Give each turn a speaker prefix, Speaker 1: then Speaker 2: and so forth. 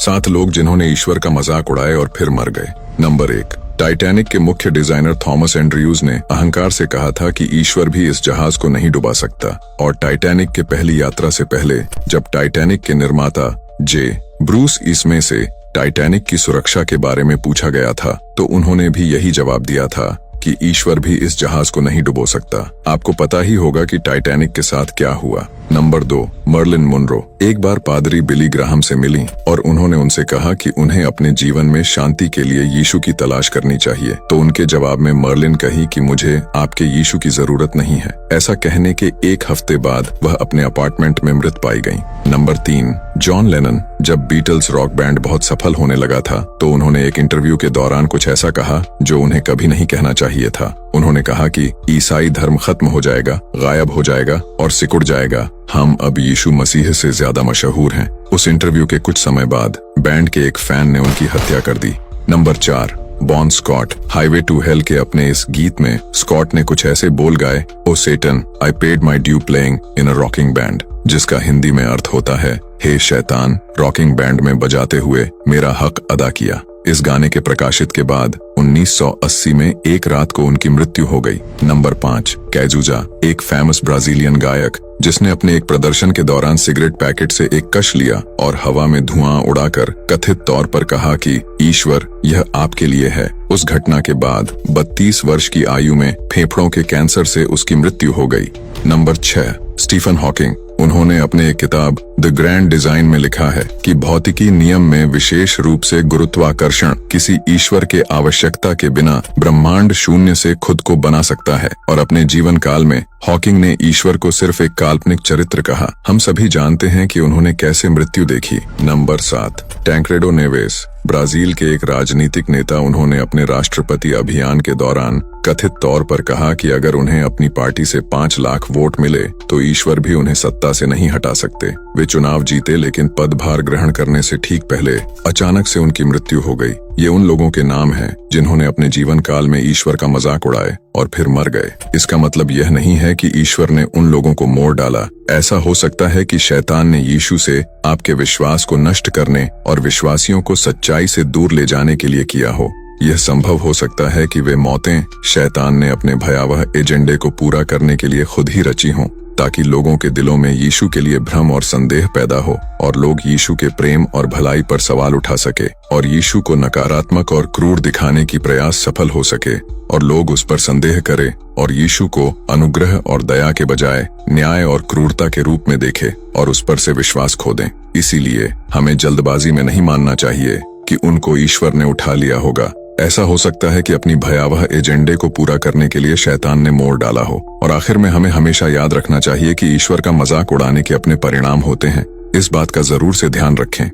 Speaker 1: 7 लोग जिन्होंने ईश्वर का मजाक उड़ाए और फिर मर गए। नंबर 1, टाइटैनिक के मुख्य डिजाइनर थॉमस एंड्रयूज ने अहंकार से कहा था कि ईश्वर भी इस जहाज को नहीं डुबा सकता। और टाइटैनिक के पहली यात्रा से पहले जब टाइटैनिक के निर्माता जे ब्रूस इसमे से टाइटैनिक की सुरक्षा के बारे में पूछा गया था तो उन्होंने भी यही जवाब दिया था कि ईश्वर भी इस जहाज को नहीं डुबो सकता। आपको पता ही होगा कि टाइटैनिक के साथ क्या हुआ। नंबर 2, मर्लिन मुनरो एक बार पादरी बिली ग्राहम से मिली और उन्होंने उनसे कहा कि उन्हें अपने जीवन में शांति के लिए यीशु की तलाश करनी चाहिए। तो उनके जवाब में मर्लिन कही कि मुझे आपके यीशु की जरूरत नहीं है। ऐसा कहने के 1 हफ्ते बाद वह अपने अपार्टमेंट में मृत पाई गयी। नंबर 3, जॉन लेनन जब बीटल्स रॉक बैंड बहुत सफल होने लगा था तो उन्होंने एक इंटरव्यू के दौरान कुछ ऐसा कहा जो उन्हें कभी नहीं कहना चाहिए था। उन्होंने कहा कि ईसाई धर्म खत्म हो जाएगा, गायब हो जाएगा और सिकुड़ जाएगा। हम अब यीशु मसीह से ज्यादा मशहूर हैं। उस इंटरव्यू के कुछ समय बाद बैंड के एक फैन ने उनकी हत्या कर दी। Number 4, Bon Scott highway to hell के अपने इस गीत में स्कॉट ने कुछ ऐसे बोल गाए, oh Satan I paid my due playing in a rocking band, जिसका हिंदी में अर्थ होता है, हे शैतान, रॉकिंग बैंड में बजाते हुए मेरा हक अदा किया। इस गाने के प्रकाशित के बाद 1980 में एक रात को उनकी मृत्यु हो गई। नंबर 5, कैजुजा एक फेमस ब्राजीलियन गायक जिसने अपने एक प्रदर्शन के दौरान सिगरेट पैकेट से एक कश लिया और हवा में धुआं उड़ाकर कथित तौर पर कहा कि ईश्वर यह आपके लिए है। उस घटना के बाद 32 वर्ष की आयु में फेफड़ों के कैंसर से उसकी मृत्यु हो गई। नंबर 6, स्टीफन हॉकिंग उन्होंने अपने एक किताब द ग्रैंड डिजाइन में लिखा है कि भौतिकी नियम में विशेष रूप से गुरुत्वाकर्षण किसी ईश्वर के आवश्यकता के बिना ब्रह्मांड शून्य से खुद को बना सकता है। और अपने जीवन काल में हॉकिंग ने ईश्वर को सिर्फ एक काल्पनिक चरित्र कहा। हम सभी जानते हैं कि उन्होंने कैसे मृत्यु देखी। नंबर 7, टैंक्रेडो नेवेस ब्राजील के एक राजनीतिक नेता। उन्होंने अपने राष्ट्रपति अभियान के दौरान कथित तौर पर कहा कि अगर उन्हें अपनी पार्टी से 5 लाख वोट मिले तो ईश्वर भी उन्हें सत्ता से नहीं हटा सकते। वे चुनाव जीते लेकिन पदभार ग्रहण करने से ठीक पहले अचानक से उनकी मृत्यु हो गई। ये उन लोगों के नाम हैं जिन्होंने अपने जीवन काल में ईश्वर का मजाक उड़ाए और फिर मर गए। इसका मतलब यह नहीं है कि ईश्वर ने उन लोगों को मोड़ डाला। ऐसा हो सकता है कि शैतान ने यीशु से आपके विश्वास को नष्ट करने और विश्वासियों को सच्चाई से दूर ले जाने के लिए किया हो। यह संभव हो सकता है कि वे मौतें शैतान ने अपने भयावह एजेंडे को पूरा करने के लिए खुद ही रची हों, ताकि लोगों के दिलों में यीशु के लिए भ्रम और संदेह पैदा हो और लोग यीशु के प्रेम और भलाई पर सवाल उठा सके और यीशु को नकारात्मक और क्रूर दिखाने की प्रयास सफल हो सके और लोग उस पर संदेह करें और यीशु को अनुग्रह और दया के बजाय न्याय और क्रूरता के रूप में देखे और उस पर से विश्वास खो दें। इसीलिए हमें जल्दबाजी में नहीं मानना चाहिए कि उनको ईश्वर ने उठा लिया होगा। ऐसा हो सकता है कि अपनी भयावह एजेंडे को पूरा करने के लिए शैतान ने मोड़ डाला हो। और आखिर में हमें हमेशा याद रखना चाहिए कि ईश्वर का मजाक उड़ाने के अपने परिणाम होते हैं। इस बात का जरूर से ध्यान रखें।